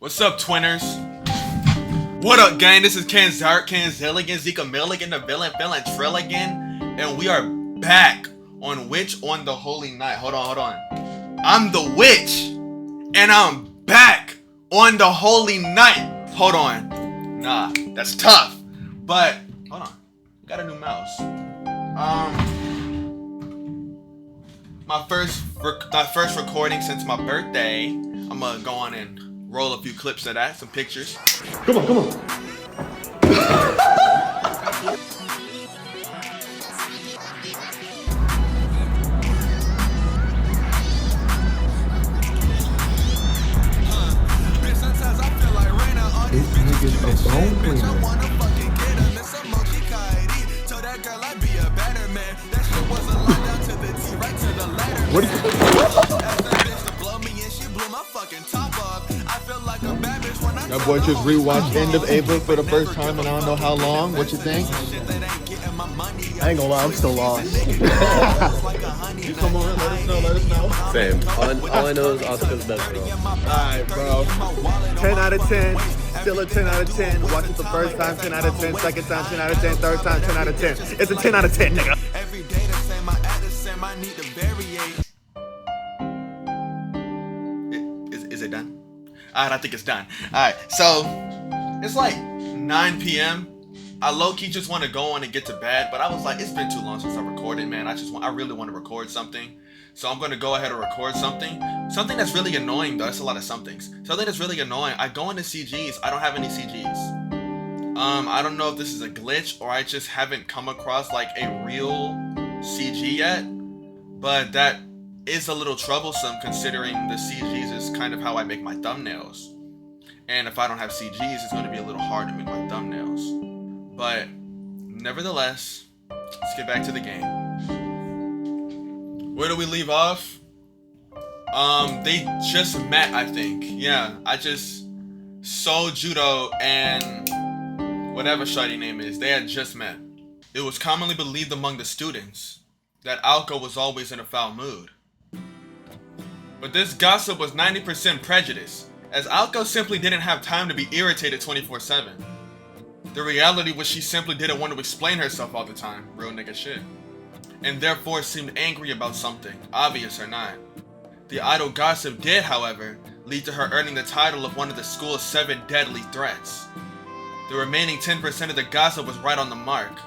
What's up, twinners? What up, gang? This is KenZerk, KenZilligan, Zika Milligan, the villain, Trilligan, and we are back on Witch on the Holy Night. Hold on. I'm the Witch, and I'm back on the Holy Night. Hold on. Nah, that's tough. But, hold on. Got a new mouse. My first recording since my birthday. I'm gonna go on and roll a few clips of that, some pictures. Come on. This nigga's a bone cleaner. What are you? That boy just rewatched End of Ava for the first time and I don't know how long. What you think? I ain't gonna lie, I'm still lost. You come on, let us know. Same. All I know is Oscar's best girl. Alright, bro. 10 out of 10. Still a 10 out of 10. Watch it the first time, 10 out of 10. Second time, 10 out of 10. Third time, 10 out of 10. It's a 10 out of 10, nigga. Every day the same, I add the same, I need to variate. Is it done? Alright, I think it's done. Alright, so it's like 9 p.m. I low-key just want to go on and get to bed, but I was like, it's been too long since I recorded, man. I really want to record something. So I'm going to go ahead and record something. Something that's really annoying, though. That's a lot of somethings. Something that's really annoying. I go into CGs. I don't have any CGs. I don't know if this is a glitch or I just haven't come across like a real CG yet. But that is a little troublesome considering the CGs is kind of how I make my thumbnails. And if I don't have CGs, it's going to be a little hard to make my thumbnails. But nevertheless, let's get back to the game. Where do we leave off? They just met, I think. Yeah, So Judo and whatever shawty name is, they had just met. It was commonly believed among the students that Alko was always in a foul mood. But this gossip was 90% prejudice, as Alko simply didn't have time to be irritated 24/7. The reality was she simply didn't want to explain herself all the time, real nigga shit, and therefore seemed angry about something, obvious or not. The idle gossip did, however, lead to her earning the title of one of the school's 7 deadly threats. The remaining 10% of the gossip was right on the mark.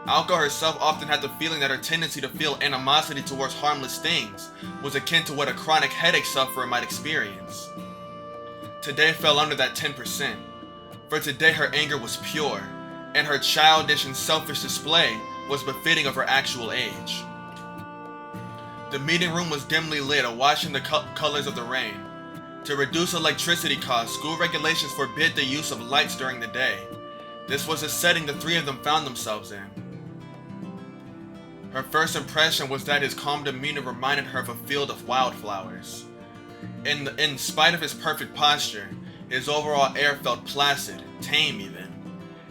Alko herself often had the feeling that her tendency to feel animosity towards harmless things was akin to what a chronic headache sufferer might experience. Today fell under that 10%. For today her anger was pure, and her childish and selfish display was befitting of her actual age. The meeting room was dimly lit, awash in the colors of the rain. To reduce electricity costs, school regulations forbid the use of lights during the day. This was a setting the three of them found themselves in. Her first impression was that his calm demeanor reminded her of a field of wildflowers. In spite of his perfect posture, his overall air felt placid, tame even.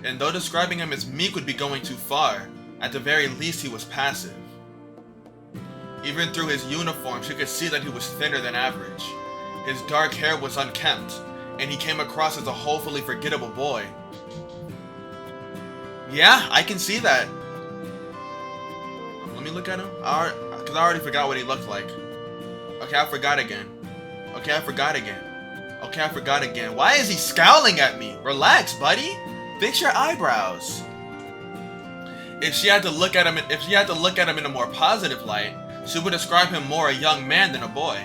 And though describing him as meek would be going too far, at the very least he was passive. Even through his uniform, she could see that he was thinner than average. His dark hair was unkempt, and he came across as a hopefully forgettable boy. Yeah, I can see that. Let me look at him, because I already forgot what he looked like. Okay, I forgot again. Why is he scowling at me? Relax, buddy. Fix your eyebrows. If she had to look at him in a more positive light, she would describe him more a young man than a boy.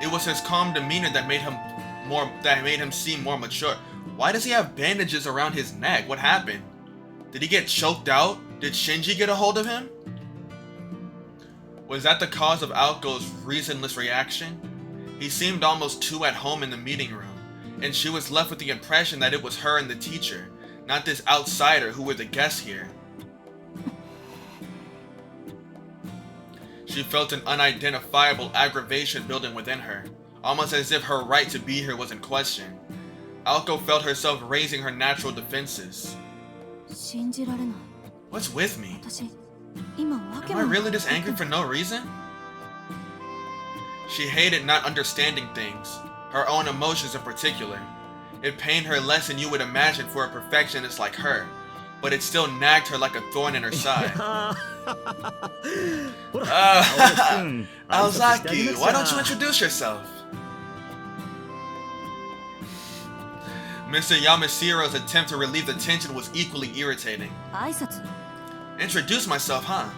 It was his calm demeanor that made him seem more mature. Why does he have bandages around his neck? What happened? Did he get choked out? Did Shinji get a hold of him? Was that the cause of Alko's reasonless reaction? He seemed almost too at home in the meeting room, and she was left with the impression that it was her and the teacher, not this outsider who were the guests here. She felt an unidentifiable aggravation building within her, almost as if her right to be here was in question. Alko felt herself raising her natural defenses. What's with me? Am I really this angry for no reason? She hated not understanding things, her own emotions in particular. It pained her less than you would imagine for a perfectionist like her, but it still nagged her like a thorn in her side. Aozaki, why don't you introduce yourself? Mr. Yamashiro's attempt to relieve the tension was equally irritating. Introduce myself, huh?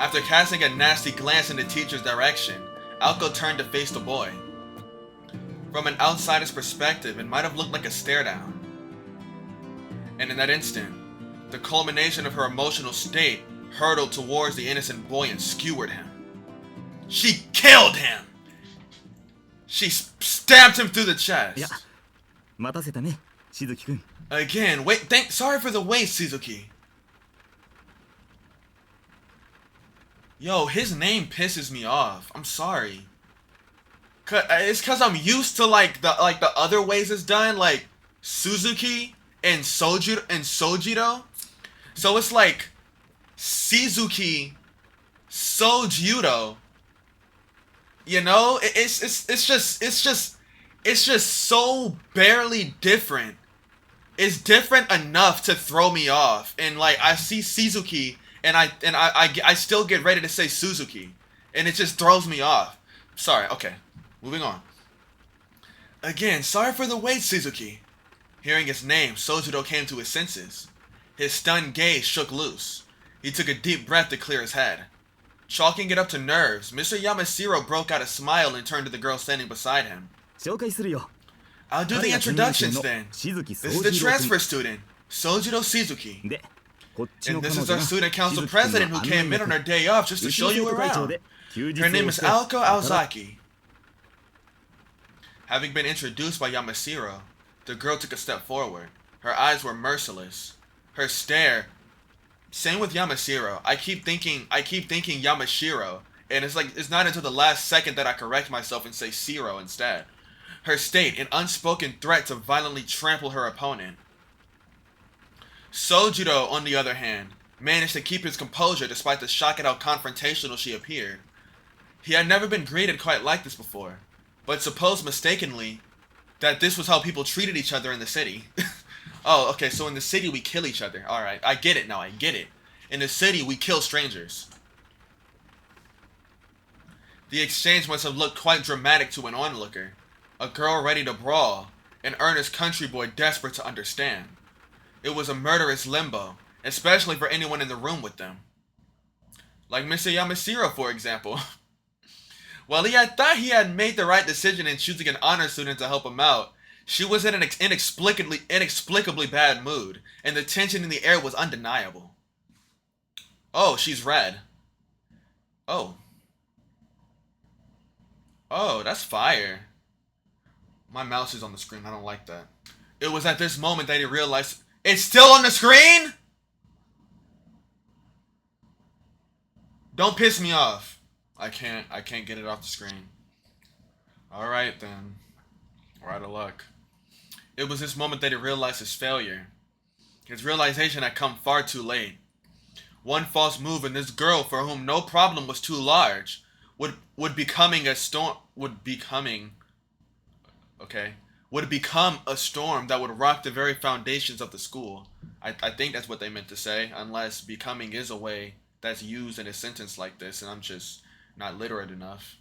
After casting a nasty glance in the teacher's direction, Aoko turned to face the boy. From an outsider's perspective, it might have looked like a stare down. And in that instant, the culmination of her emotional state hurtled towards the innocent boy and skewered him. She killed him! She stabbed him through the chest. Again, sorry for the wait, Shizuki. Yo, his name pisses me off. I'm sorry. It's cause I'm used to like the other ways it's done, like Suzuki and Sojiro. So it's like Shizuki, Sojiro. You know, it's just so barely different. It's different enough to throw me off. And like I see Shizuki and I still get ready to say Suzuki, and it just throws me off. Sorry. Okay. Moving on. Again, sorry for the wait, Shizuki. Hearing his name, Sojiro came to his senses. His stunned gaze shook loose. He took a deep breath to clear his head. Chalking it up to nerves, Mr. Yamashiro broke out a smile and turned to the girl standing beside him. I'll do the introductions then. This is the transfer student, Sojiro Shizuki. And this is our student council president who came in on her day off just to show you around. Her name is Aoko Aozaki. Having been introduced by Yamashiro, the girl took a step forward. Her eyes were merciless. Her stare. Same with Yamashiro. I keep thinking Yamashiro, and it's not until the last second that I correct myself and say Shiro instead. Her state, an unspoken threat to violently trample her opponent. Sojiro, on the other hand, managed to keep his composure despite the shock at how confrontational she appeared. He had never been greeted quite like this before, but supposed mistakenly that this was how people treated each other in the city. Oh, okay, so in the city we kill each other. Alright, I get it now, I get it. In the city we kill strangers. The exchange must have looked quite dramatic to an onlooker. A girl ready to brawl, an earnest country boy desperate to understand. It was a murderous limbo, especially for anyone in the room with them. Like Mr. Yamashiro, for example. While he had thought he had made the right decision in choosing an honor student to help him out, she was in an inexplicably bad mood, and the tension in the air was undeniable. Oh, she's red. Oh. Oh, that's fire. My mouse is on the screen, I don't like that. It was at this moment that he realized, it's still on the screen?! Don't piss me off. I can't get it off the screen. Alright then. We're out of luck. It was this moment that he realized his failure. His realization had come far too late. One false move and this girl, for whom no problem was too large, would become a storm that would rock the very foundations of the school. I think that's what they meant to say, unless becoming is a way that's used in a sentence like this, and I'm just not literate enough.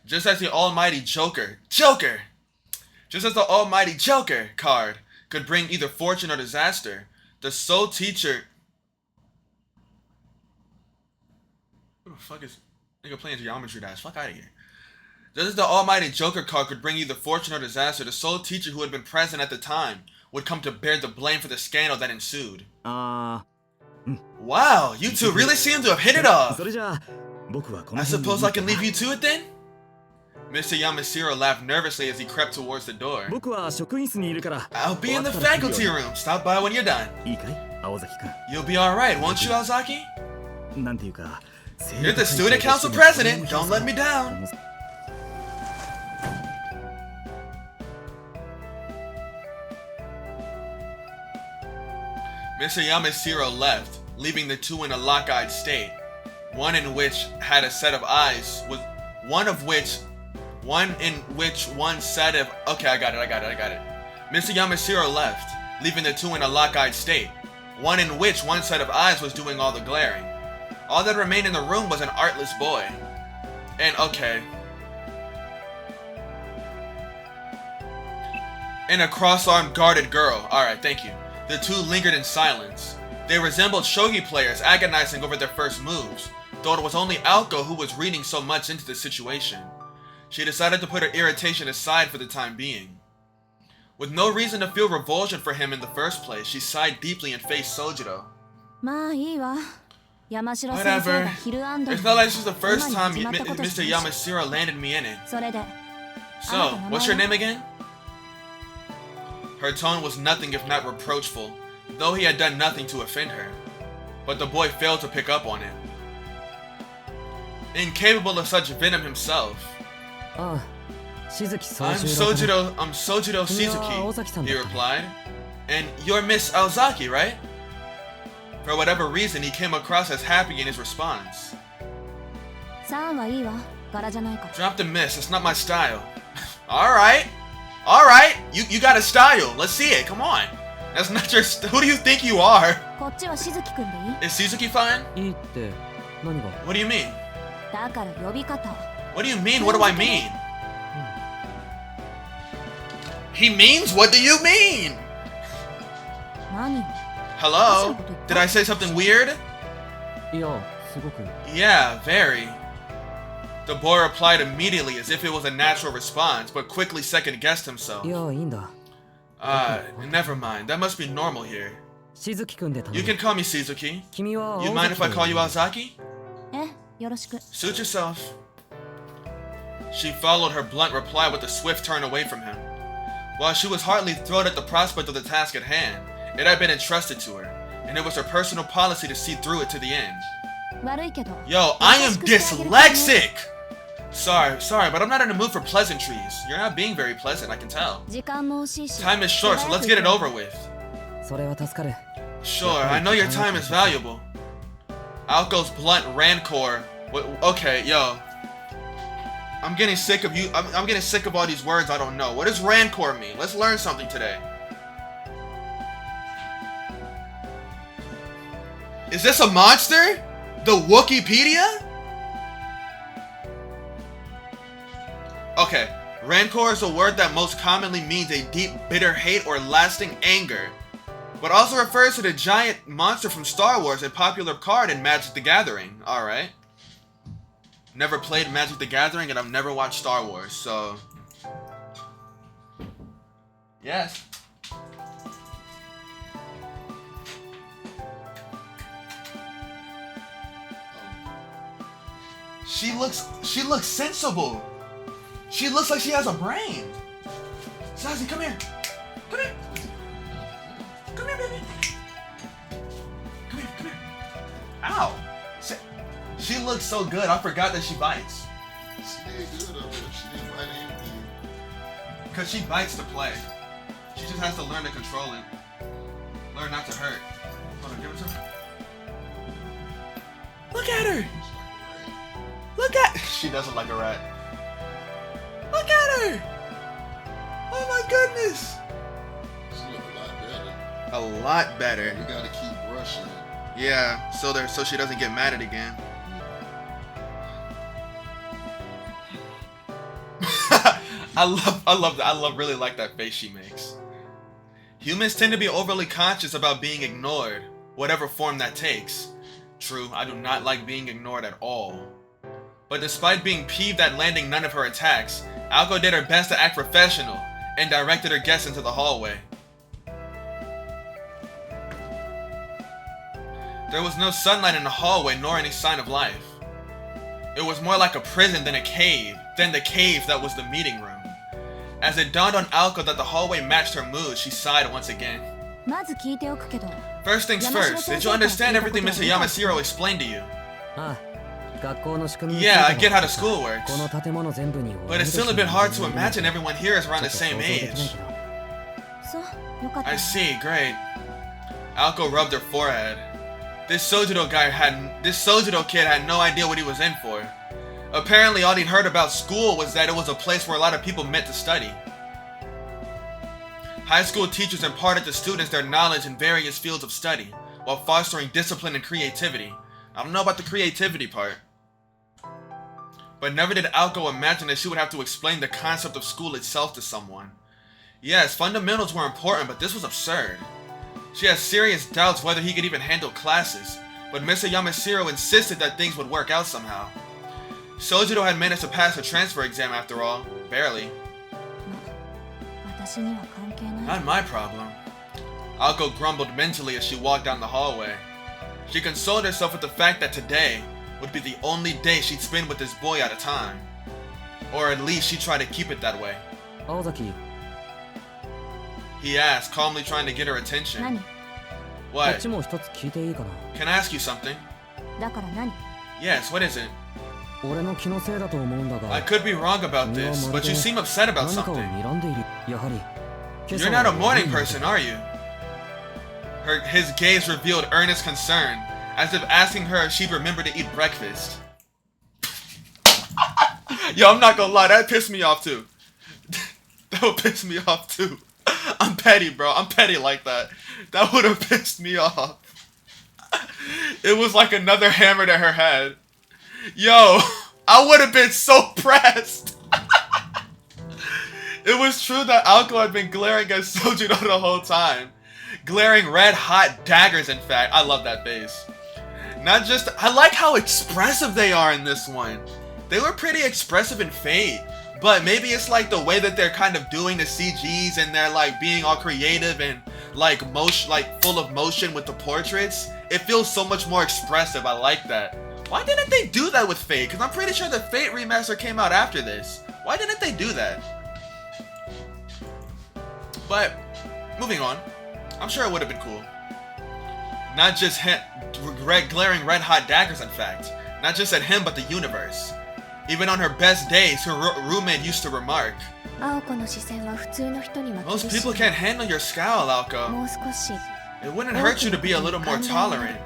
Just as the almighty Joker card could bring either fortune or disaster, the sole teacher... Who the fuck is... Nigga playing Geometry Dash, fuck out of here. Just as the almighty Joker card could bring either fortune or disaster, the sole teacher who had been present at the time would come to bear the blame for the scandal that ensued. Wow, you two really seem to have hit it off. I suppose I can leave you to it then? Mr. Yamashiro laughed nervously as he crept towards the door. I'll be in the faculty room. Stop by when you're done. You'll be alright, won't you, Aozaki? You're the student council president. Don't let me down. Mr. Yamashiro left, leaving the two in a lock-eyed state. One in which had a set of eyes with one in which one set of... Okay, I got it. Mr. Yamashiro left, leaving the two in a lock-eyed state, one in which one set of eyes was doing all the glaring. All that remained in the room was an artless boy. And okay. And a cross-armed guarded girl. Alright, thank you. The two lingered in silence. They resembled shogi players agonizing over their first moves, though it was only Aoko who was reading so much into the situation. She decided to put her irritation aside for the time being. With no reason to feel revulsion for him in the first place, she sighed deeply and faced Sojiro. Whatever. It's not like this is the first time Mr. Yamashiro landed me in it. So, what's your name again? Her tone was nothing if not reproachful, though he had done nothing to offend her. But the boy failed to pick up on it. Incapable of such venom himself. I'm Sojiro Shizuki, he replied. And you're Miss Aozaki, right? For whatever reason, he came across as happy in his response. Drop the miss, it's not my style. Alright, you got a style, let's see it, come on. That's not your who do you think you are? Is Shizuki fine? What do you mean? What do you mean, what do I mean? He means, what do you mean? Hello? Did I say something weird? Yeah, very. The boy replied immediately as if it was a natural response, but quickly second-guessed himself. Never mind. That must be normal here. You can call me Shizuki. You mind if I call you Aozaki? Suit yourself. She followed her blunt reply with a swift turn away from him. While she was hardly thrilled at the prospect of the task at hand, it had been entrusted to her, and it was her personal policy to see through it to the end. Yo, I am dyslexic! Sorry, but I'm not in the mood for pleasantries. You're not being very pleasant, I can tell. Time is short, so let's get it over with. Sure, I know your time is valuable. Aoko's blunt rancor. Okay, yo. I'm getting sick of you. I'm getting sick of all these words I don't know. What does rancor mean? Let's learn something today. Is this a monster? The Wikipedia? Okay, rancor is a word that most commonly means a deep, bitter hate or lasting anger, but also refers to the giant monster from Star Wars, a popular card in Magic the Gathering. Alright. Never played Magic the Gathering and I've never watched Star Wars, so... Yes. She looks sensible. She looks like she has a brain. Sassy, come here. Come here. Come here, baby. Come here. Ow. She looks so good. I forgot that she bites. She did good up there. She didn't bite anything. Because she bites to play. She just has to learn to control it. Learn not to hurt. Hold on, give it to her. Look at her. Look at... She does look like a rat. Look at her! Oh my goodness! She look a lot better. A lot better. We gotta keep brushing it. Yeah, so she doesn't get mad at it again. I really like that face she makes. Humans tend to be overly conscious about being ignored, whatever form that takes. True, I do not like being ignored at all. But despite being peeved at landing none of her attacks, Aoko did her best to act professional and directed her guests into the hallway. There was no sunlight in the hallway nor any sign of life. It was more like a prison than a cave, than the cave that was the meeting room. As it dawned on Aoko that the hallway matched her mood, she sighed once again. First things first, did you understand everything Mr. Yamashiro explained to you? Yeah, I get how the school works. But it's still a bit hard to imagine everyone here is around the same age. I see, great. Aoko rubbed her forehead. This Sojiro kid had no idea what he was in for. Apparently all he'd heard about school was that it was a place where a lot of people met to study. High school teachers imparted to students their knowledge in various fields of study, while fostering discipline and creativity. I don't know about the creativity part. But never did Aoko imagine that she would have to explain the concept of school itself to someone. Yes, fundamentals were important, but this was absurd. She had serious doubts whether he could even handle classes, but Mr. Yamashiro insisted that things would work out somehow. Sojiro had managed to pass the transfer exam after all, barely. Not my problem. Aoko grumbled mentally as she walked down the hallway. She consoled herself with the fact that today would be the only day she'd spend with this boy at a time. Or at least she'd try to keep it that way. Aozaki. He asked, calmly trying to get her attention. What? Can I ask you something? Yes, what is it? I could be wrong about this, but you seem upset about something. You're not a morning person, are you? His gaze revealed earnest concern, as if asking her if she'd remember to eat breakfast. Yo, I'm not gonna lie, that pissed me off too. That would piss me off too. I'm petty, bro. I'm petty like that. That would have pissed me off. It was like another hammer to her head. Yo, I would have been so pressed. It was true that Aoko had been glaring at Sojiro the whole time. Glaring red hot daggers, in fact. I love that face. Not just, I like how expressive they are in this one. They were pretty expressive in Fate. But maybe it's like the way that they're kind of doing the CGs and they're like being all creative and like motion, like full of motion with the portraits. It feels so much more expressive. I like that. Why didn't they do that with Fate? Because I'm pretty sure the Fate remaster came out after this. Why didn't they do that? But moving on, I'm sure it would have been cool. Not just glaring red hot daggers, in fact. Not just at him, but the universe. Even on her best days, her roommate used to remark, "Most people can't handle your scowl, Aoko. It wouldn't hurt you to be a little more tolerant."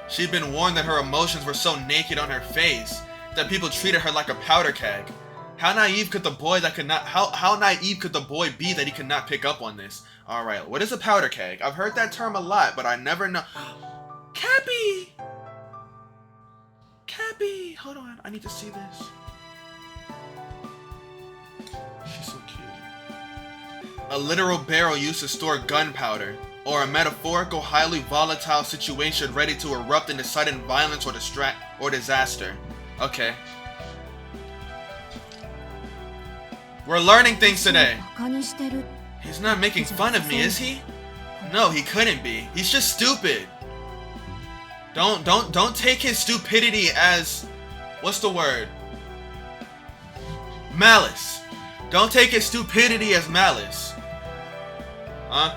She'd been warned that her emotions were so naked on her face that people treated her like a powder keg. How naive could the boy how naive could the boy be that he could not pick up on this? Alright, what is a powder keg? I've heard that term a lot, but I never know. Cappy! Cappy! Hold on, I need to see this. She's so cute. A literal barrel used to store gunpowder, or a metaphorical highly volatile situation ready to erupt into sudden violence or disaster. Okay. We're learning things today. He's not making fun of me, is he? No, he couldn't be. He's just stupid. Don't take his stupidity as, what's the word? Malice. Don't take his stupidity as malice. Huh?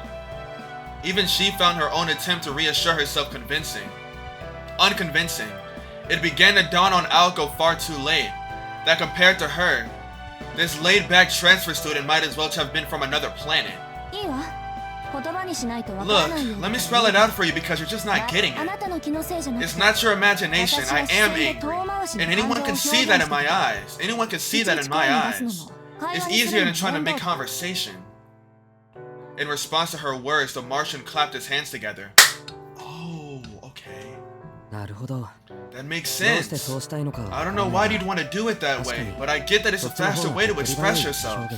Even she found her own attempt to reassure herself unconvincing. It began to dawn on Aoko far too late that compared to her, this laid-back transfer student might as well have been from another planet. Look, let me spell it out for you because you're just not getting it. It's not your imagination. I am angry. And anyone can see that in my eyes. Anyone can see that in my eyes. It's easier than trying to make conversation. In response to her words, the Martian clapped his hands together. Oh, okay. That makes sense. I don't know why you'd want to do it that way, but I get that it's a faster way to express yourself.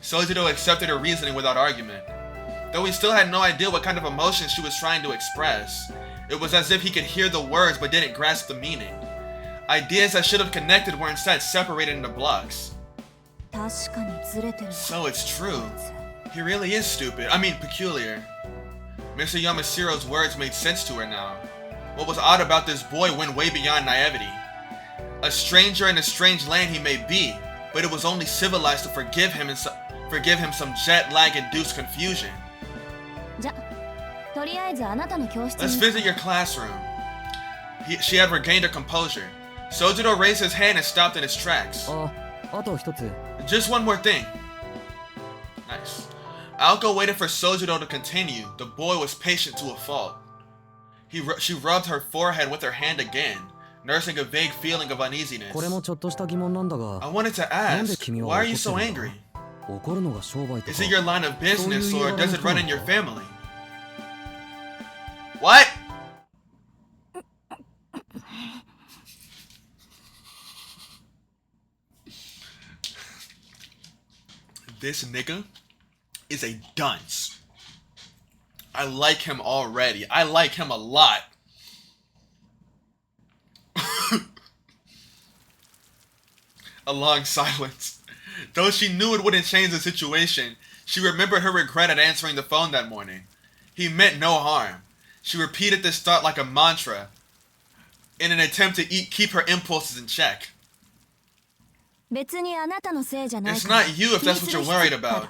Sojiro accepted her reasoning without argument. Though he still had no idea what kind of emotion she was trying to express, it was as if he could hear the words but didn't grasp the meaning. Ideas that should have connected were instead separated into blocks. So it's true. He really is stupid. I mean, peculiar. Mr. Yamashiro's words made sense to her now. What was odd about this boy went way beyond naivety. A stranger in a strange land he may be, but it was only civilized to forgive him some jet lag-induced confusion. Let's visit your classroom. She had regained her composure. Sojiro raised his hand and stopped in his tracks. Just one more thing. Nice. Aoko waited for Sojiro to continue. The boy was patient to a fault. She rubbed her forehead with her hand again, nursing a vague feeling of uneasiness. I wanted to ask, why are you so angry? Is it your line of business or does it run in your family? What? This nigga is a dunce. I like him already. I like him a lot. A long silence. Though she knew it wouldn't change the situation, she remembered her regret at answering the phone that morning. He meant no harm. She repeated this thought like a mantra in an attempt to keep her impulses in check. It's not you if that's what you're worried about.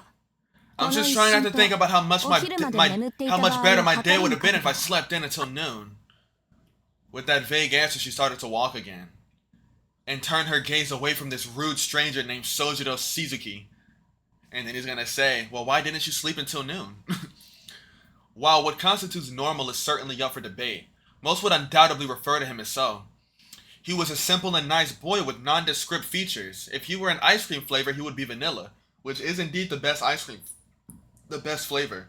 I'm just trying not to think about how much better my day would have been if I slept in until noon. With that vague answer, she started to walk again and turned her gaze away from this rude stranger named Sojiro Shizuki. And then he's gonna say, well, why didn't you sleep until noon? While what constitutes normal is certainly up for debate, most would undoubtedly refer to him as so. He was a simple and nice boy with nondescript features. If he were an ice cream flavor, he would be vanilla, which is indeed the best ice cream. The best flavor.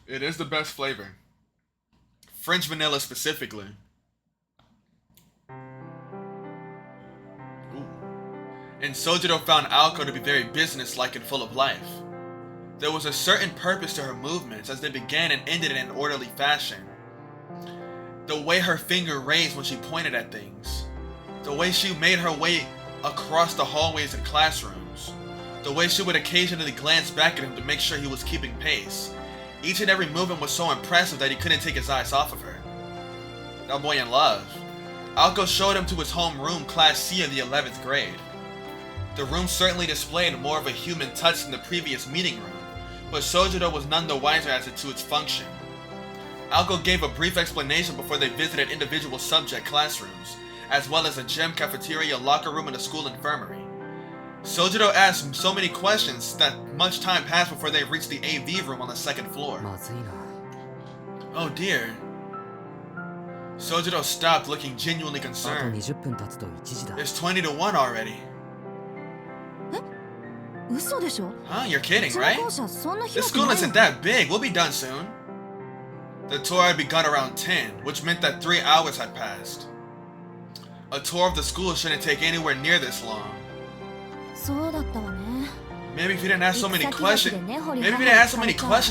It is the best flavor. French vanilla specifically. Ooh. And Sojiro found Aoko to be very businesslike and full of life. There was a certain purpose to her movements as they began and ended in an orderly fashion. The way her finger raised when she pointed at things. The way she made her way across the hallways and classrooms. The way she would occasionally glance back at him to make sure he was keeping pace. Each and every movement was so impressive that he couldn't take his eyes off of her. That boy in love. Aoko showed him to his home room, Class C of the 11th grade. The room certainly displayed more of a human touch than the previous meeting room, but Sojiro was none the wiser as to its function. Aoko gave a brief explanation before they visited individual subject classrooms, as well as a gym, cafeteria, locker room, and a school infirmary. Sojiro asked so many questions that much time passed before they reached the AV room on the second floor. Oh dear. Sojiro stopped, looking genuinely concerned. It's 20 to 1 already. Huh? You're kidding, right? This school isn't that big. We'll be done soon. The tour had begun around 10, which meant that 3 hours had passed. A tour of the school shouldn't take anywhere near this long. Maybe if you didn't ask so many questions,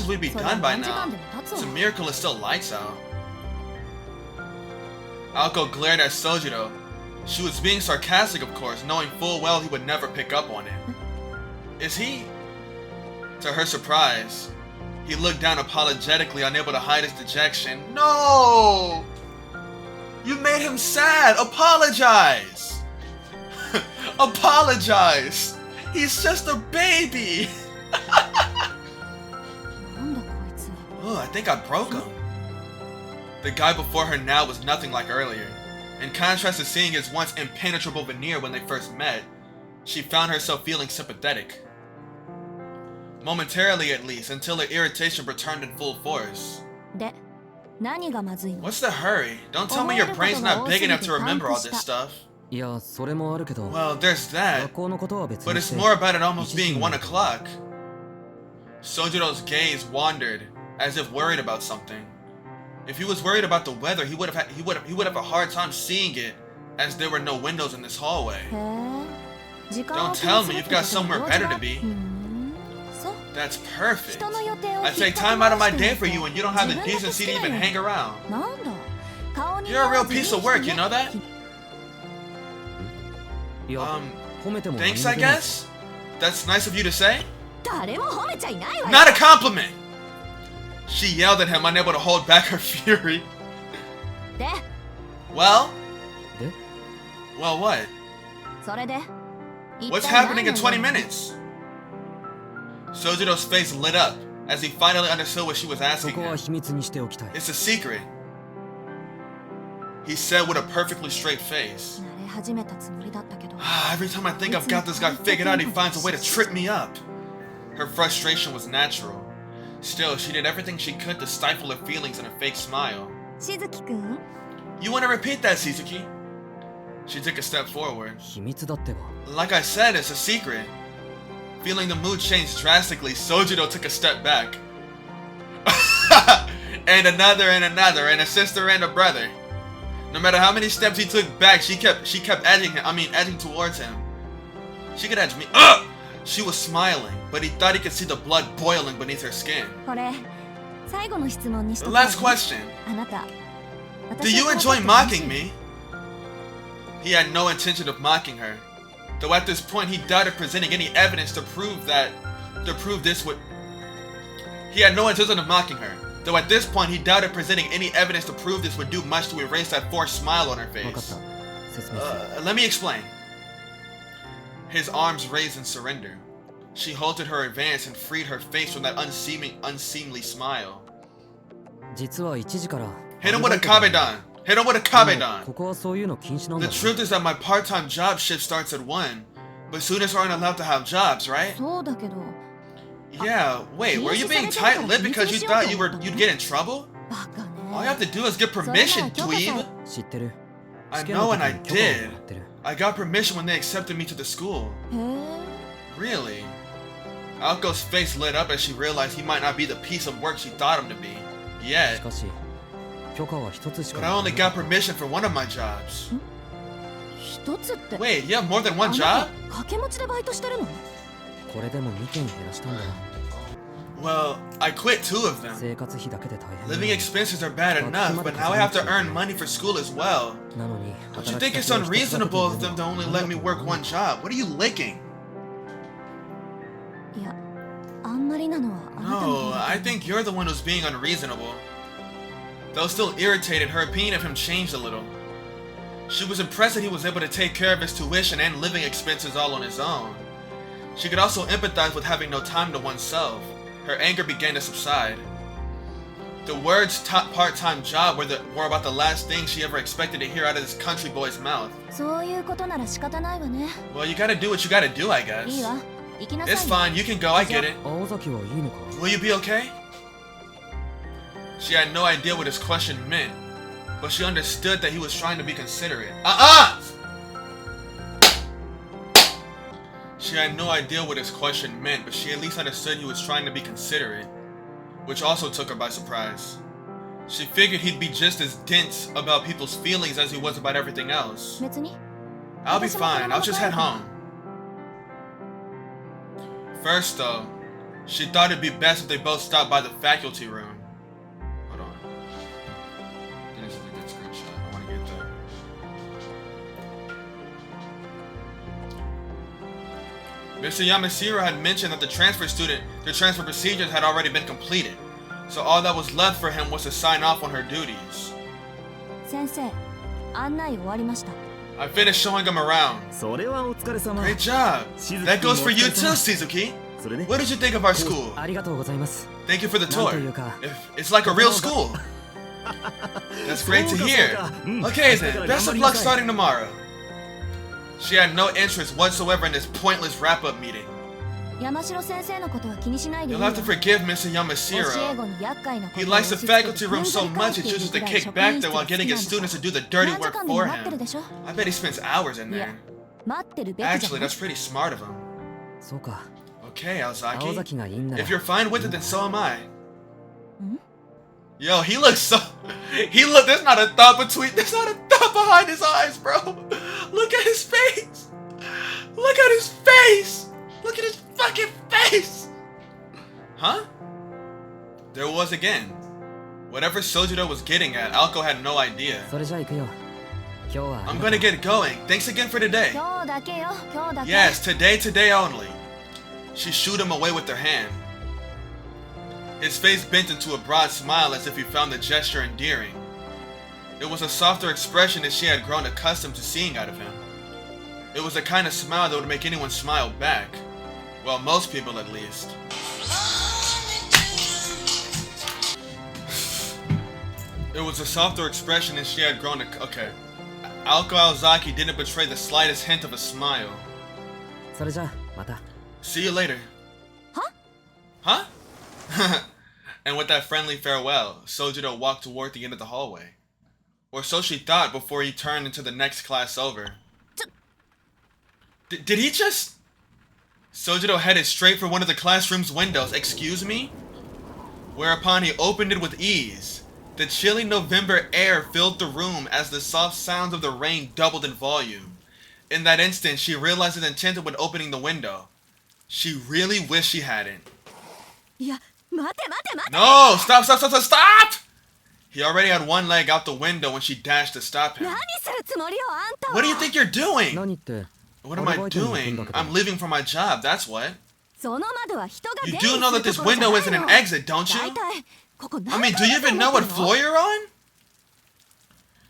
we'd be done by now. It's a miracle it still lights out. Aoko glared at Sojiro. She was being sarcastic, of course, knowing full well he would never pick up on it. Is he? To her surprise, he looked down apologetically, unable to hide his dejection. No! You made him sad! Apologize! Apologize! He's just a baby! Oh, I think I broke him. The guy before her now was nothing like earlier. In contrast to seeing his once impenetrable veneer when they first met, she found herself feeling sympathetic. Momentarily at least, until her irritation returned in full force. What's the hurry? Don't tell me your brain's not big enough to remember all this stuff. Well, there's that, but it's more about it almost being 1 o'clock. Sojiro's gaze wandered, as if worried about something. If he was worried about the weather, he would have a hard time seeing it, as there were no windows in this hallway. Don't tell me you've got somewhere better to be. That's perfect. I take time out of my day for you and you don't have the decency to even hang around. You're a real piece of work, you know that? Thanks, I guess? That's nice of you to say? Not a compliment! She yelled at him, unable to hold back her fury. Well? Well, what? What's happening in 20 minutes? Sojiro's face lit up as he finally understood what she was asking him. It's a secret, he said with a perfectly straight face. Every time I think I've got this guy figured out, he finds a way to trip me up. Her frustration was natural. Still, she did everything she could to stifle her feelings in a fake smile. You want to repeat that, Shizuki? She took a step forward. Like I said, it's a secret. Feeling the mood change drastically, Sojiro took a step back. and another, and a sister and a brother. No matter how many steps he took back, she kept edging towards him. She could edge me. Ugh! She was smiling, but he thought he could see the blood boiling beneath her skin. The last question. Do you enjoy mocking me? He had no intention of mocking her, though at this point he doubted presenting any evidence to prove this would. He had no intention of mocking her, though at this point he doubted presenting any evidence to prove this would do much to erase that forced smile on her face. Let me explain. His arms raised in surrender. She halted her advance and freed her face from that unseemly smile. Hit him with a kabedan! Hit him with a kabedan! The truth is that my part-time job shift starts at 1, but students aren't allowed to have jobs, right? Yeah, wait, were you being tight-lipped because you thought you'd get in trouble? All you have to do is get permission, dweeb! I know, and I did. I got permission when they accepted me to the school. Really? Aoko's face lit up as she realized he might not be the piece of work she thought him to be. Yet. But I only got permission for one of my jobs. Wait, you have more than one job? Well, I quit 2 of them. Living expenses are bad enough, but now I have to earn money for school as well. Don't you think it's unreasonable of them to only let me work 1 job? What are you licking? No, I think you're the one who's being unreasonable. Though still irritated, her opinion of him changed a little. She was impressed that he was able to take care of his tuition and living expenses all on his own. She could also empathize with having no time to oneself. Her anger began to subside. The words part-time job were about the last thing she ever expected to hear out of this country boy's mouth. Well, you gotta do what you gotta do, I guess. It's fine, you can go, I get it. Will you be okay? She had no idea what his question meant, but she understood that he was trying to be considerate. She had no idea what his question meant, but she at least understood he was trying to be considerate, which also took her by surprise. She figured he'd be just as dense about people's feelings as he was about everything else. I'll be fine, I'll just head home. First though, she thought it'd be best if they both stopped by the faculty room. Hold on. This is a good screenshot. I want to get that. Mr. Yamashiro had mentioned that the transfer procedures had already been completed, so all that was left for him was to sign off on her duties. I finished showing him around. Great job! That goes for you too, Shizuki! What did you think of our school? Thank you for the tour. It's like a real school. That's great to hear. Okay then, best of luck starting tomorrow. She had no interest whatsoever in this pointless wrap-up meeting. You'll have to forgive Mr. Yamashiro. He likes the faculty room so much he chooses to kick back there while getting his students to do the dirty work for him. I bet he spends hours in there. Actually, that's pretty smart of him. Okay, Aozaki. If you're fine with it, then so am I. Yo, he looks so... there's not a thought behind his eyes, bro. Look at his face. Look at his face. Look at his fucking face! Huh? There it was again. Whatever Sojiro was getting at, Aoko had no idea. I'm gonna get going. Thanks again for today. Yes, today only. She shooed him away with her hand. His face bent into a broad smile as if he found the gesture endearing. It was a softer expression that she had grown accustomed to seeing out of him. It was the kind of smile that would make anyone smile back. Well, most people at least. It was a softer expression and she had grown okay. Aoko Aozaki didn't betray the slightest hint of a smile. See you later. Huh? And with that friendly farewell, Sojiro walked toward the end of the hallway. Or so she thought before he turned into the next class over. Did he just... Sojiro headed straight for one of the classroom's windows. Excuse me? Whereupon he opened it with ease. The chilly November air filled the room as the soft sounds of the rain doubled in volume. In that instant, she realized his intent when opening the window. She really wished she hadn't. いや、待て待て待て。 No! Stop, stop, stop, stop, stop! He already had one leg out the window when she dashed to stop him. 何するつもりよ、あんたは。 What do you think you're doing? 何って。 What am I doing? I'm leaving for my job, that's what. その窓は人が出 You 入り do know that す this るところじゃ window ない isn't an の。 exit, don't 大 you? 体ここ I mean, do you even know what floor you're on?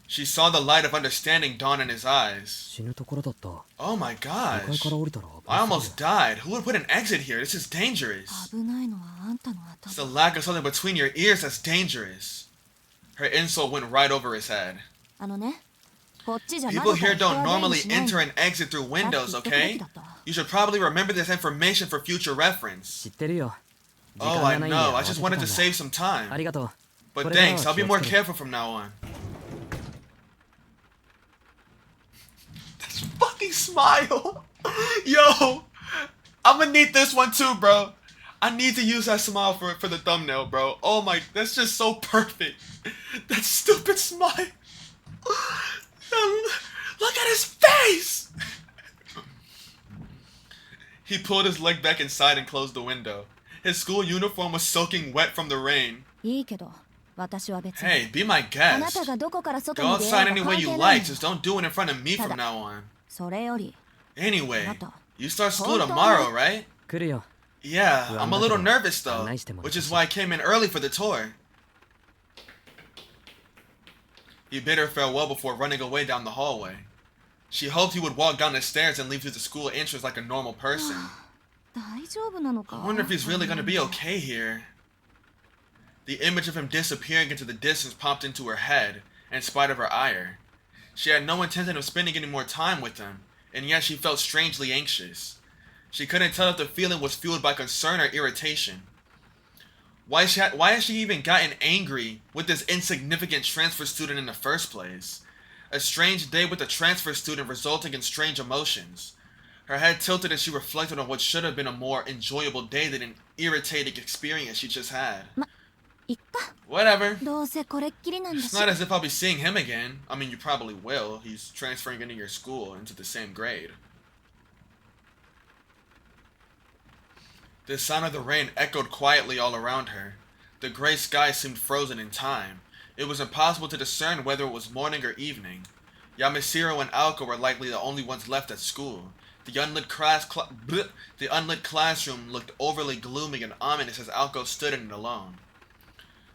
She saw the light of understanding dawn in his eyes. 死ぬところだった。 Oh my 2階 gosh. から降りたら I 危ないす almost died. Who would put an exit here? This is dangerous. 危ないのはあんたの It's the 頭。 lack of something between your ears that's dangerous. Her insult went right over his head. あのね、こっちじゃ People 窓か here ら人 don't は出入 normally りしない enter の。 and exit through windows, さっき言っとくべ okay? きだった。 You should probably remember this information for future reference. 知ってるよ。時 Oh, 間 I がないんで know. I 慌て just てたん wanted だ to save some あ time. りがとう。 But これからは thanks, 気 I'll を be つ more ける。 careful from now on. That's fucking smile. Yo, I'm gonna need this one too, bro. I need to use that smile for the thumbnail, bro. Oh my, that's just so perfect. That stupid smile. Look at his face. He pulled his leg back inside and closed the window. His school uniform was soaking wet from the rain. いいけど、私は別に。 Hey, be my あな guest. たがどこから外 Go に出 outside よう any が way 関 you 係な like. いの。 Just don't do it in front of me from now on. それより、 Anyway, Nata. you start school Hold on. tomorrow, right? 来るよ。 Yeah, Well, I'm a I'm little not gonna- nervous though, Nice to meet which you. is why I came in early for the tour. He bid her farewell before running away down the hallway. She hoped he would walk down the stairs and leave through the school entrance like a normal person. 大丈夫なのか。 I wonder if he's really gonna be okay here. The image of him disappearing into the distance popped into her head, in spite of her ire. She had no intention of spending any more time with him, and yet she felt strangely anxious. She couldn't tell if the feeling was fueled by concern or irritation. Why has she even gotten angry with this insignificant transfer student in the first place? A strange day with a transfer student resulting in strange emotions. Her head tilted as she reflected on what should have been a more enjoyable day than an irritating experience she just had. いっか。 Whatever. どうせこれっきりなんだ It's し。 not as if I'll be seeing him again. I mean, you probably will. He's transferring into your school, into the same grade. The sound of the rain echoed quietly all around her. The gray sky seemed frozen in time. It was impossible to discern whether it was morning or evening. Yamashiro and Aoko were likely the only ones left at school. The unlit classroom looked overly gloomy and ominous as Aoko stood in it alone.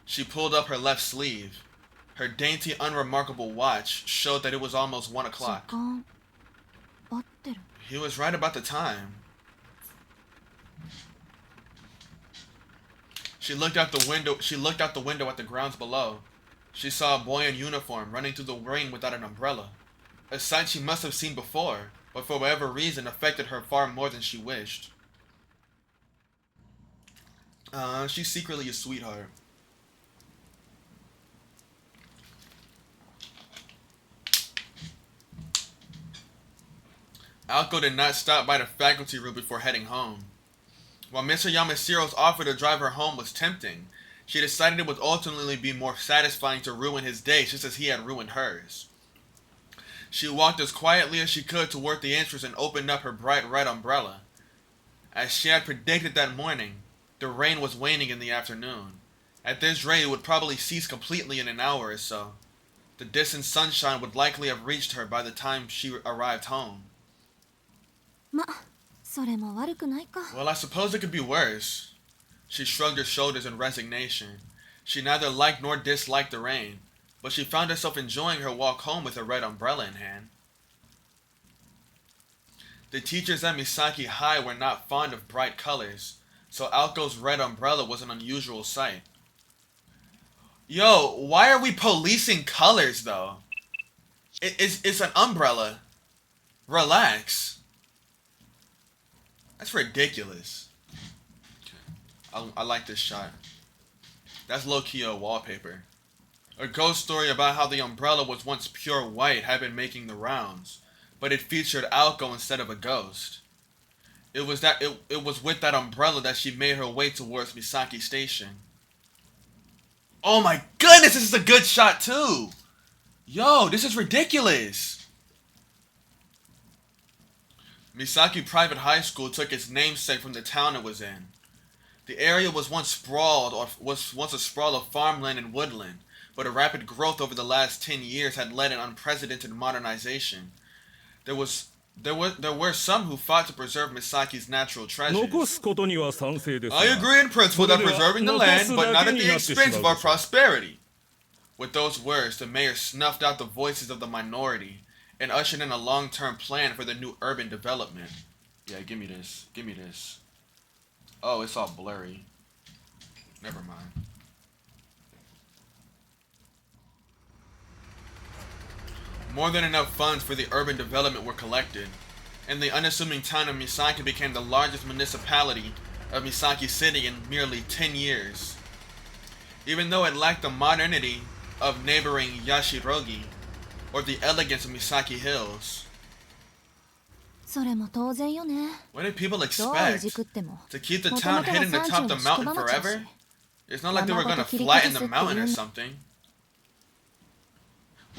She pulled up her left sleeve. Her dainty, unremarkable watch showed that it was almost 1 時 o'clock. 間合ってる。 He was right about the time. She looked out the window at the grounds below. She saw a boy in uniform running through the rain without an umbrella. A sight she must have seen before, but for whatever reason affected her far more than she wished. She's secretly a sweetheart. Aoko did not stop by the faculty room before heading home. While Mr. Yamashiro's offer to drive her home was tempting, she decided it would ultimately be more satisfying to ruin his day just as he had ruined hers. She walked as quietly as she could toward the entrance and opened up her bright red umbrella. As she had predicted that morning, the rain was waning in the afternoon. At this rate, it would probably cease completely in an hour or so. The distant sunshine would likely have reached her by the time she arrived home. ま、それも悪くないか。 Well, I suppose it could be worse. She shrugged her shoulders in resignation. She neither liked nor disliked the rain, but she found herself enjoying her walk home with a red umbrella in hand. The teachers at Misaki High were not fond of bright colors, so Aoko's red umbrella was an unusual sight. Yo, why are we policing colors, though? It's an umbrella. Relax. That's ridiculous. I like this shot. That's low-key a wallpaper. A ghost story about how the umbrella was once pure white had been making the rounds, but it featured Aoko instead of a ghost. It was with that umbrella that she made her way towards Misaki Station. Oh my goodness, this is a good shot too. Yo, this is ridiculous. Misaki Private High School took its namesake from the town it was in. The area was once a sprawl of farmland and woodland, but a rapid growth over the last 10 years had led an unprecedented modernization. There were some who fought to preserve Misaki's natural treasures. 残すことには賛成ですが I agree in principle that preserving the land, but not at the expense of our prosperity. With those words, the mayor snuffed out the voices of the minority and ushered in a long-term plan for the new urban development. Yeah, give me this. Give me this. Oh, it's all blurry. Never mind. More than enough funds for the urban development were collected, and the unassuming town of Misaki became the largest municipality of Misaki City in merely 10 years. Even though it lacked the modernity of neighboring Yashirogi or the elegance of Misaki Hills. それも当然よね。 What did people どうい expect? じくっても To keep the 元 town 々は hidden atop the 山中の mountain 宿場町だし forever? It's not like they were gonna 山ごと切り flatten 崩 the すって mountain い or うん something.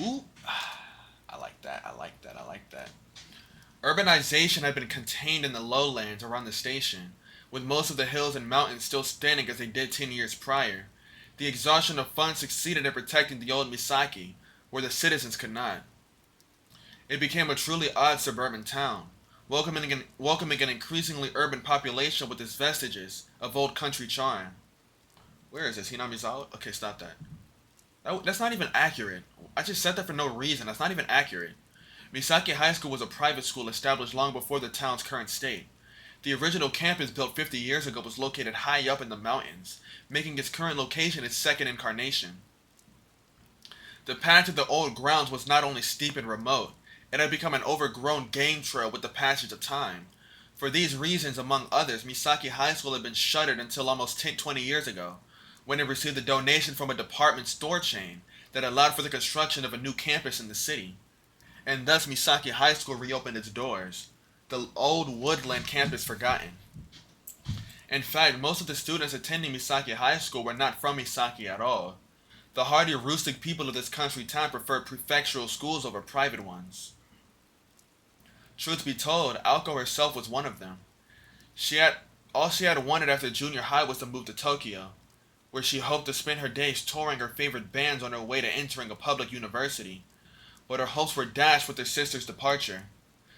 Ooh. I like that, I like that, I like that. Urbanization had been contained in the lowlands around the station, with most of the hills and mountains still standing as they did 10 years prior. The exhaustion of funds succeeded in protecting the old Misaki, where the citizens could not. It became a truly odd suburban town, welcoming an increasingly urban population with its vestiges of old country charm. Where is this? Hinamizawa? Okay, stop that. That's not even accurate. I just said that for no reason. That's not even accurate. Misaki High School was a private school established long before the town's current state. The original campus built 50 years ago was located high up in the mountains, making its current location its second incarnation. The path to the old grounds was not only steep and remote, it had become an overgrown game trail with the passage of time. For these reasons, among others, Misaki High School had been shuttered until almost 20 years ago, when it received a donation from a department store chain that allowed for the construction of a new campus in the city. And thus Misaki High School reopened its doors, the old woodland campus forgotten. In fact, most of the students attending Misaki High School were not from Misaki at all. The hardy rustic people of this country town preferred prefectural schools over private ones. Truth be told, Aoko herself was one of them. All she had wanted after junior high was to move to Tokyo, where she hoped to spend her days touring her favorite bands on her way to entering a public university. But her hopes were dashed with her sister's departure.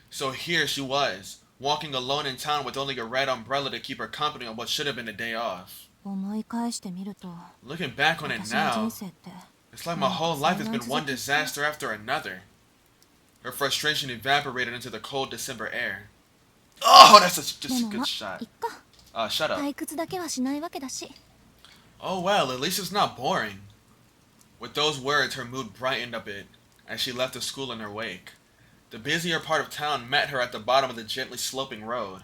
So here she was, walking alone in town with only a red umbrella to keep her company on what should have been a day off. 思い返してみると Looking back on it 私の now, 人生って it's like my whole life has been one disaster after another. Her frustration evaporated into the cold December air. Oh, that's just で a も good ま shot. いっか Shut up. 退屈だけはしないわけだし Oh well, at least it's not boring. With those words, her mood brightened a bit as she left the school in her wake. The busier part of town met her at the bottom of the gently sloping road.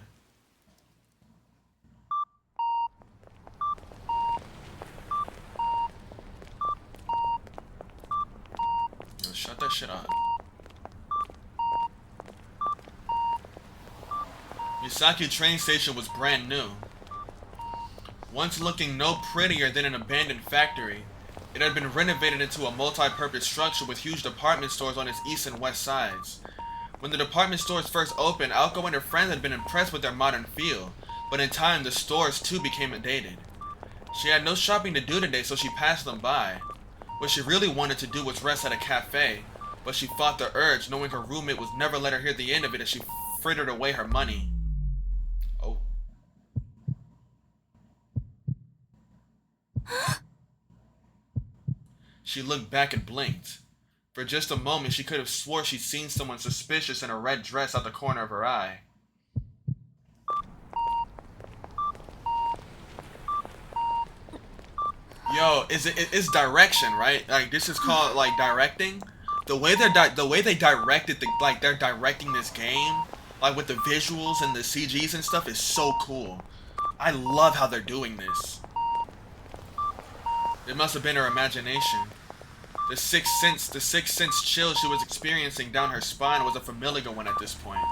Yo, shut that shit up. Misaki train station was brand new. Once looking no prettier than an abandoned factory, it had been renovated into a multi-purpose structure with huge department stores on its east and west sides. When the department stores first opened, Aoko and her friends had been impressed with their modern feel, but in time the stores too became dated. She had no shopping to do today, so she passed them by. What she really wanted to do was rest at a cafe, but she fought the urge, knowing her roommate would never let her hear the end of it as she frittered away her money. Oh. She looked back and blinked. For just a moment, she could have swore she'd seen someone suspicious in a red dress out the corner of her eye. Yo, it's direction, right? Like, this is called, like, directing. The way they directed they're directing this game, like with the visuals and the CGs and stuff, is so cool. I love how they're doing this. It must have been her imagination. The sixth sense chill she was experiencing down her spine was a familiar one at this point.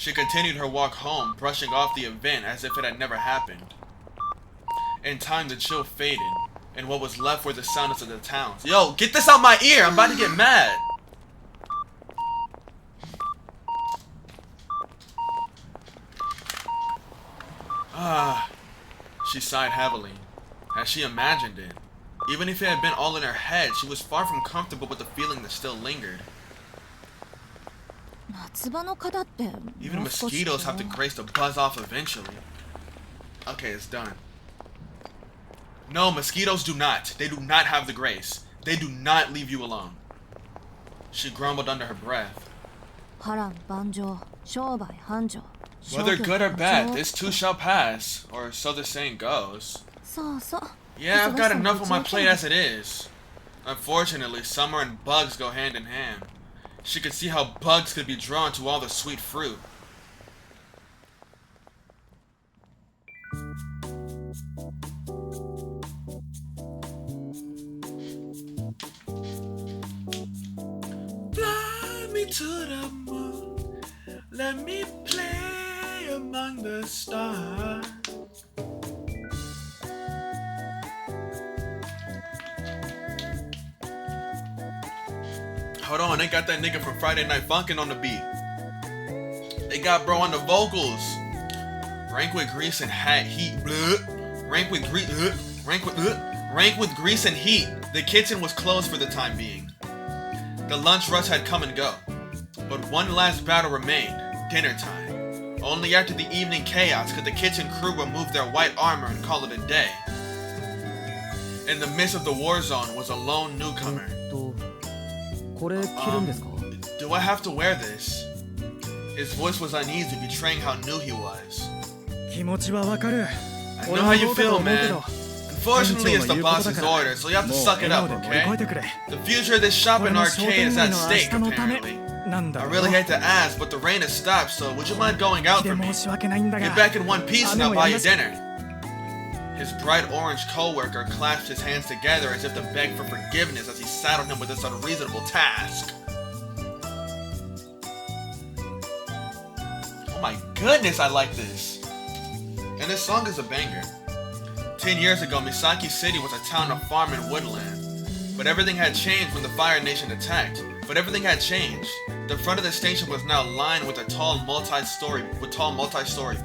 She continued her walk home, brushing off the event as if it had never happened. In time, the chill faded, and what was left were the sounds of the towns. Yo, get this out my ear! I'm about to get mad! She sighed heavily, as she imagined it. Even if it had been all in her head, she was far from comfortable with the feeling that still lingered. Even mosquitoes have the grace to buzz off eventually. Okay, it's done. No, mosquitoes do not. They do not have the grace. They do not leave you alone. She grumbled under her breath. Whether good or bad, this too shall pass, or so the saying goes. Yeah, I've got enough on my plate as it is. Unfortunately, summer and bugs go hand in hand. She could see how bugs could be drawn to all the sweet fruit. Fly me to the moon, let me play among the stars. Hold on, they got that nigga from Friday Night Funkin' on the beat. They got bro on the vocals. Rank with grease and heat. Rank with grease and heat. The kitchen was closed for the time being. The lunch rush had come and go. But one last battle remained. Dinner time. Only after the evening chaos could the kitchen crew remove their white armor and call it a day. In the midst of the war zone was a lone newcomer. Do I have to wear this? His voice was uneasy, betraying how new he was. I know how you feel, man. Unfortunately, it's the boss's order, so you have to suck it up, okay? The future of this shopping arcade is at stake, apparently. I really hate to ask, but the rain has stopped, so would you mind going out for me? Get back in one piece and I'll buy you dinner. His bright orange co-worker clasped his hands together as if to beg for forgiveness as he saddled him with this unreasonable task. Oh my goodness, I like this. And this song is a banger. 10 years ago, Misaki City was a town of farm and woodland. But everything had changed when the Fire Nation attacked. The front of the station was now lined with tall multi-story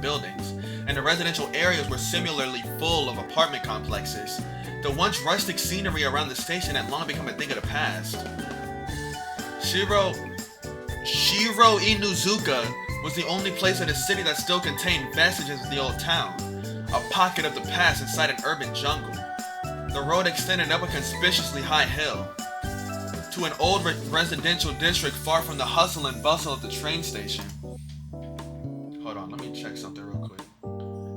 buildings, and the residential areas were similarly full of apartment complexes. The once rustic scenery around the station had long become a thing of the past. Shiro Inuzuka was the only place in the city that still contained vestiges of the old town, a pocket of the past inside an urban jungle. The road extended up a conspicuously high hill to an old residential district far from the hustle and bustle of the train station. Hold on, let me check something real quick.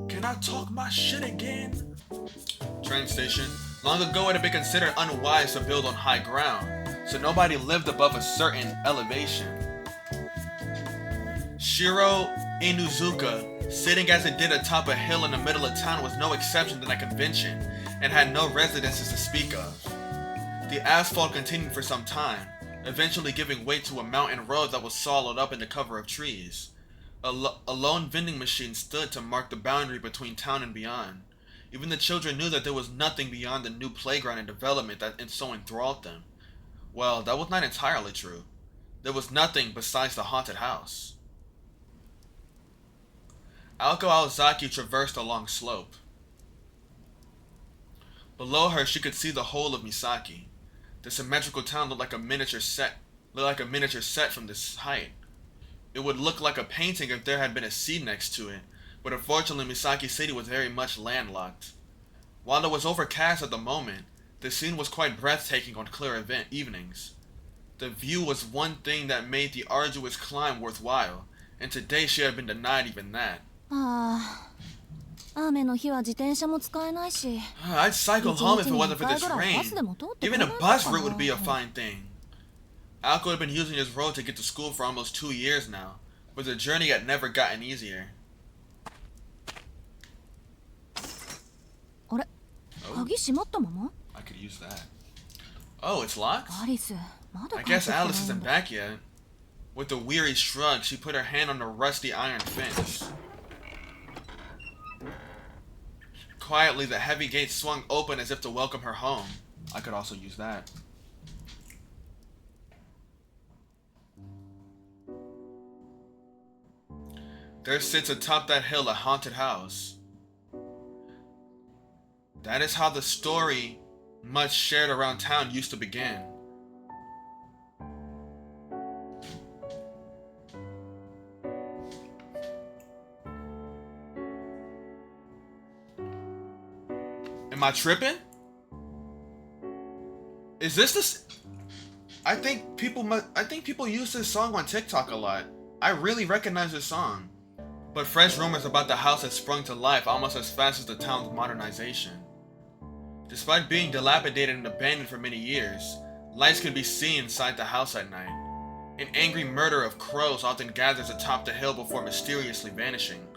Can I talk my shit again? Train station. Long ago it had been considered unwise to build on high ground, so nobody lived above a certain elevation. Shiro Inuzuka, sitting as it did atop a hill in the middle of town, was no exception to that convention, and had no residences to speak of. The asphalt continued for some time, eventually giving way to a mountain road that was swallowed up in the cover of trees. A lone vending machine stood to mark the boundary between town and beyond. Even the children knew that there was nothing beyond the new playground and development that so enthralled them. Well, that was not entirely true. There was nothing besides the haunted house. Aoko Aozaki traversed a long slope. Below her, she could see the whole of Misaki. The symmetrical town looked like a miniature set from this height. It would look like a painting if there had been a sea next to it, but unfortunately Misaki City was very much landlocked. While it was overcast at the moment, the scene was quite breathtaking on clear evenings. The view was one thing that made the arduous climb worthwhile, and today she had been denied even that. I'd cycle home if it wasn't for this rain. Even a bus route would be a fine thing. Aoko had been using this road to get to school for almost 2 years now, but the journey had never gotten easier. Oh, I could use that. Oh, it's locked? I guess Alice isn't back yet. With a weary shrug, she put her hand on the rusty iron fence. Quietly, the heavy gate swung open as if to welcome her home. I could also use that. There sits atop that hill a haunted house. That is how the story, much shared around town, used to begin. Am I tripping? Is this this? I think people use this song on TikTok a lot. I really recognize this song. But fresh rumors about the house had sprung to life almost as fast as the town's modernization. Despite being dilapidated and abandoned for many years, lights could be seen inside the house at night. An angry murder of crows often gathers atop the hill before mysteriously vanishing.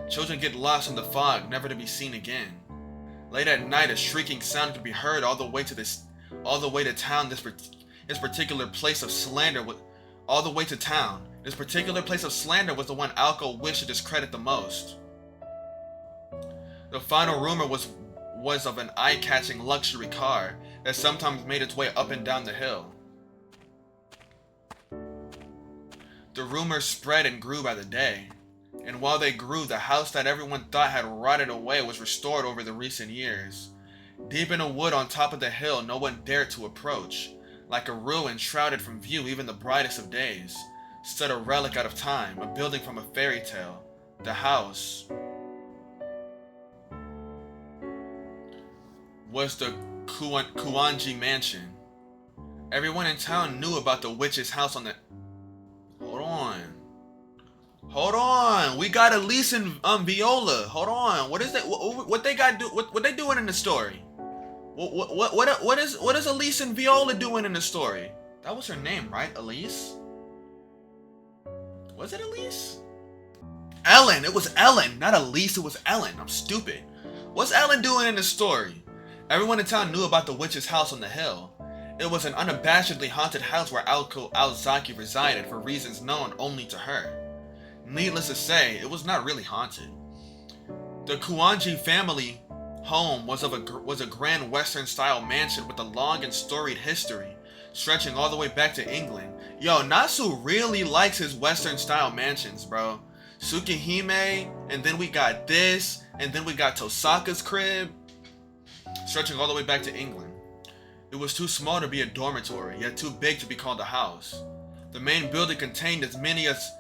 Children get lost in the fog, never to be seen again. Late at night, a shrieking sound could be heard all the way to town. This particular place of slander was the one Alco wished to discredit the most. The final rumor was of an eye-catching luxury car that sometimes made its way up and down the hill. The rumors spread and grew by the day, and while they grew, the house that everyone thought had rotted away was restored over the recent years. Deep in a wood on top of the hill, no one dared to approach. Like a ruin shrouded from view even the brightest of days, stood a relic out of time, a building from a fairy tale. The house was the Kuanji mansion. Everyone in town knew about the witch's house on the... Hold on. We got Elise and Viola. Hold on. What is that? What they got do? What they doing in the story? What is Elise and Viola doing in the story? That was her name, right? Elise? Was it Elise? Ellen. It was Ellen, not Elise. It was Ellen. I'm stupid. What's Ellen doing in the story? Everyone in town knew about the witch's house on the hill. It was an unabashedly haunted house where Alko Alzaki resided for reasons known only to her. Needless to say, it was not really haunted. The Kuanji family home was a grand Western-style mansion with a long and storied history, stretching all the way back to England. Yo, Nasu really likes his Western-style mansions, bro. Tsukihime, and then we got this, and then we got Tosaka's crib, stretching all the way back to England. It was too small to be a dormitory, yet too big to be called a house. The main building contained as many as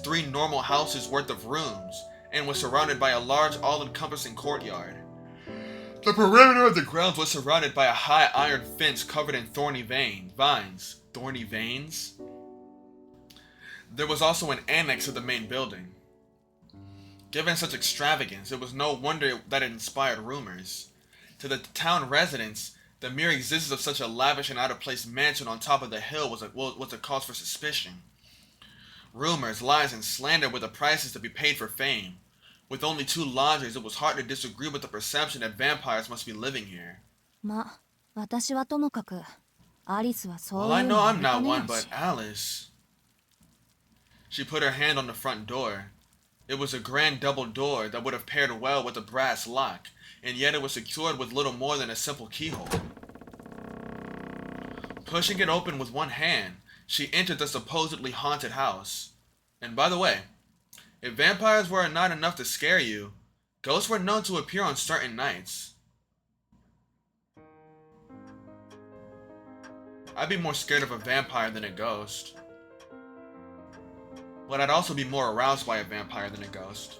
3 normal houses worth of rooms, and was surrounded by a large all-encompassing courtyard. The perimeter of the grounds was surrounded by a high iron fence covered in thorny vines. Thorny veins? There was also an annex to the main building. Given such extravagance, it was no wonder that it inspired rumors. To the town residents, the mere existence of such a lavish and out-of-place mansion on top of the hill was a cause for suspicion. Rumors, lies, and slander were the prices to be paid for fame. With only 2 lodgers, it was hard to disagree with the perception that vampires must be living here. Well, I know I'm not one, but Alice... She put her hand on the front door. It was a grand double door that would have paired well with a brass lock, and yet it was secured with little more than a simple keyhole. Pushing it open with one hand, she entered the supposedly haunted house. And by the way, if vampires were not enough to scare you, ghosts were known to appear on certain nights. I'd be more scared of a vampire than a ghost. But I'd also be more aroused by a vampire than a ghost.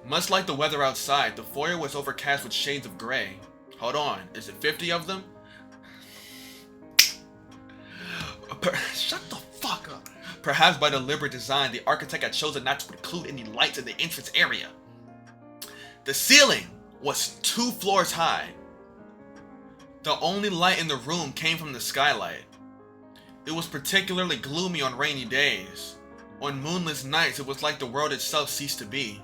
Much like the weather outside, the foyer was overcast with shades of gray. Hold on, is it 50 of them? Shut the fuck up. Perhaps by deliberate design, the architect had chosen not to include any lights in the entrance area. The ceiling was 2 floors high. The only light in the room came from the skylight. It was particularly gloomy on rainy days. On moonless nights, it was like the world itself ceased to be.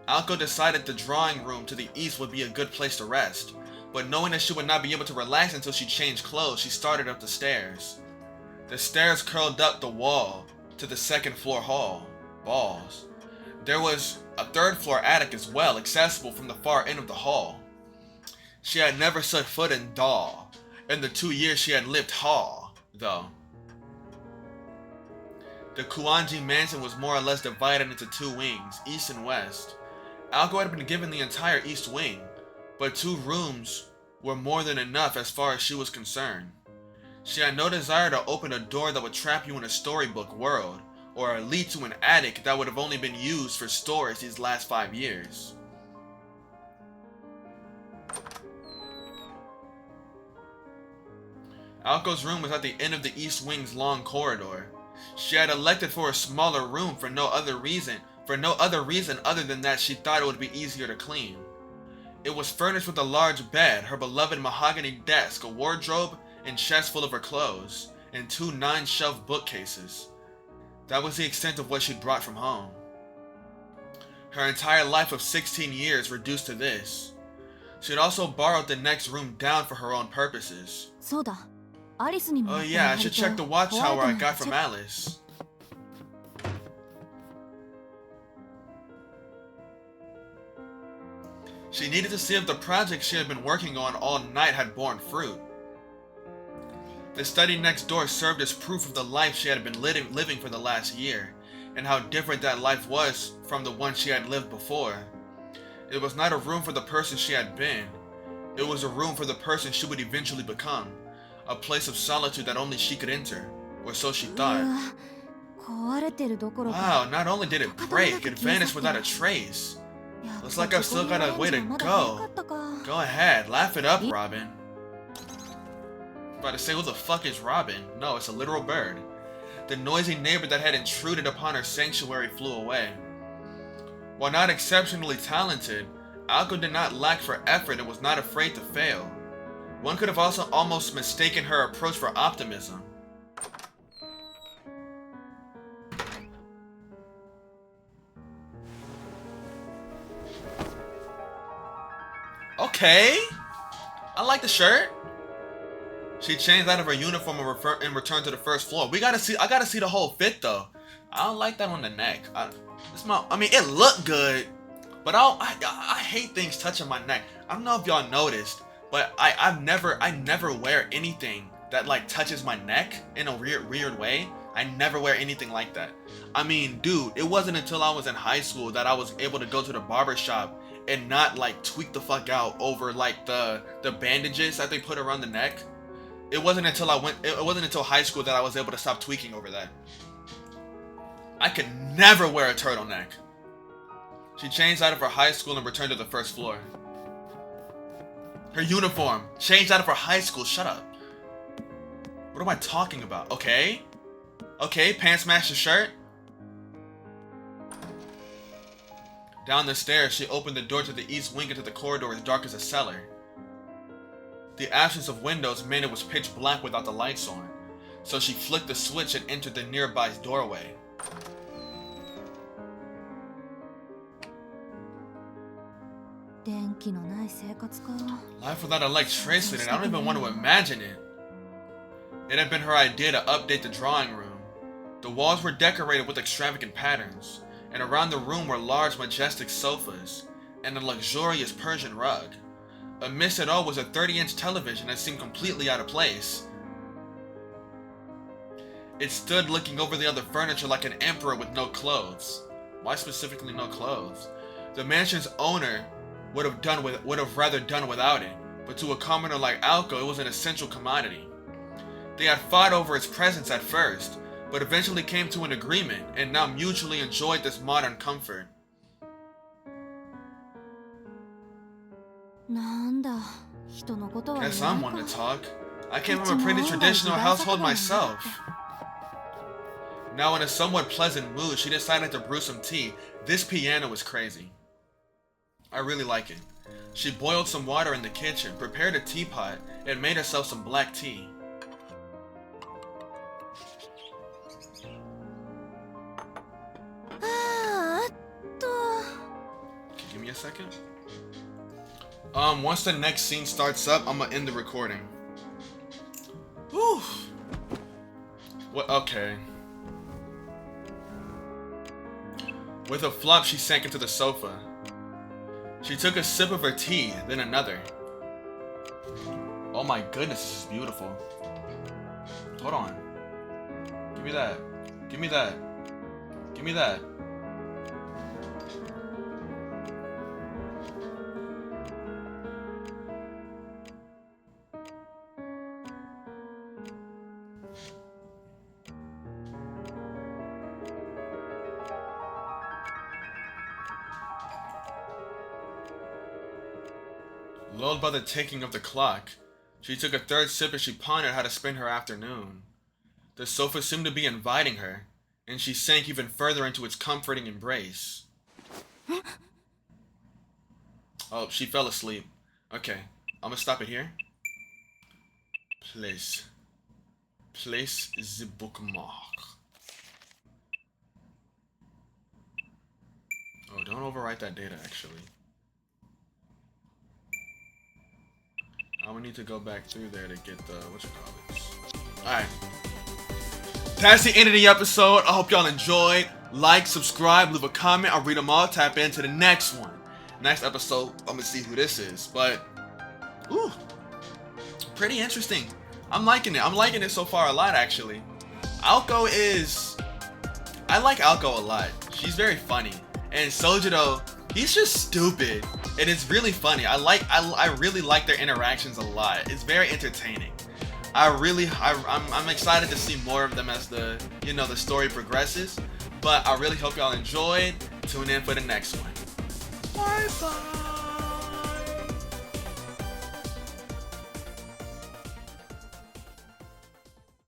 Alko decided the drawing room to the east would be a good place to rest, but knowing that she would not be able to relax until she changed clothes, she started up the stairs. The stairs curled up the wall, to the second floor hall. Balls. There was a third floor attic as well, accessible from the far end of the hall. She had never set foot in Daw in the 2 years she had lived Hall, though. The Kuanji mansion was more or less divided into 2 wings, east and west. Alco had been given the entire east wing, but 2 rooms were more than enough as far as she was concerned. She had no desire to open a door that would trap you in a storybook world, or lead to an attic that would have only been used for storage these last 5 years. Alco's room was at the end of the east wing's long corridor. She had elected for a smaller room for no other reason other than that she thought it would be easier to clean. It was furnished with a large bed, her beloved mahogany desk, a wardrobe, and chest full of her clothes, and 2 9-shelf bookcases. That was the extent of what she'd brought from home. Her entire life of 16 years reduced to this. She had also borrowed the next room down for her own purposes. Oh yeah, I should check the watchtower I got from Alice. She needed to see if the project she had been working on all night had borne fruit. The study next door served as proof of the life she had been living for the last year, and how different that life was from the one she had lived before. It was not a room for the person she had been. It was a room for the person she would eventually become. A place of solitude that only she could enter, or so she thought. Wow, not only did it break, it vanished without a trace. Looks like I've still got a way to go. Go ahead, laugh it up, Robin. About to say, who the fuck is Robin? No, it's a literal bird. The noisy neighbor that had intruded upon her sanctuary flew away. While not exceptionally talented, Alco did not lack for effort and was not afraid to fail. One could have also almost mistaken her approach for optimism. Okay, I like the shirt. She changed out of her uniform and returned to the first floor. I gotta see the whole fit though. I don't like that on the neck. I mean, it looked good, but I hate things touching my neck. I don't know if y'all noticed, but I never wear anything that like touches my neck in a weird way. I never wear anything like that. I mean, dude, it wasn't until I was in high school that I was able to go to the barber shop and not like tweak the fuck out over like the bandages that they put around the neck. It wasn't until high school that I was able to stop tweaking over that. I could never wear a turtleneck. She changed out of her high school and returned to the first floor. Her uniform changed out of her high school. Shut up. What am I talking about? Okay, pants match the shirt. Down the stairs, she opened the door to the east wing into the corridor as dark as a cellar. The absence of windows meant it was pitch black without the lights on, so she flicked the switch and entered the nearby doorway. Life without electricity, I don't even want to imagine it. It had been her idea to update the drawing room. The walls were decorated with extravagant patterns, and around the room were large majestic sofas and a luxurious Persian rug. Amidst it all was a 30-inch television that seemed completely out of place. It stood looking over the other furniture like an emperor with no clothes. Why specifically no clothes? The mansion's owner would have rather done without it, but to a commoner like Alco, it was an essential commodity. They had fought over its presence at first, but eventually came to an agreement and now mutually enjoyed this modern comfort. Guess I'm one to talk. I came from a pretty traditional household myself. Now in a somewhat pleasant mood, she decided to brew some tea. This piano is crazy. I really like it. She boiled some water in the kitchen, prepared a teapot, and made herself some black tea. Give me a second. Once the next scene starts up, I'm gonna end the recording. Whew. What? Okay. With a flop, she sank into the sofa. She took a sip of her tea, then another. Oh my goodness, this is beautiful. Hold on. Give me that. Give me that. Give me that. Lulled by the ticking of the clock, she took a third sip as she pondered how to spend her afternoon. The sofa seemed to be inviting her, and she sank even further into its comforting embrace. Oh, she fell asleep. Okay, I'm gonna stop it here. Place the bookmark. Oh, don't overwrite that data, actually. I would need to go back through there to get the whatchamacallits. Alright. That's the end of the episode. I hope y'all enjoyed. Like, subscribe, leave a comment. I'll read them all. Tap into the next one. Next episode, I'm gonna see who this is. But, ooh, pretty interesting. I'm liking it. I'm liking it so far a lot, actually. Alko is... I like Alko a lot. She's very funny. And Sojiro, he's just stupid. And it's really funny. I really like their interactions a lot. It's very entertaining. I'm excited to see more of them as the story progresses. But I really hope y'all enjoyed. Tune in for the next one. Bye bye.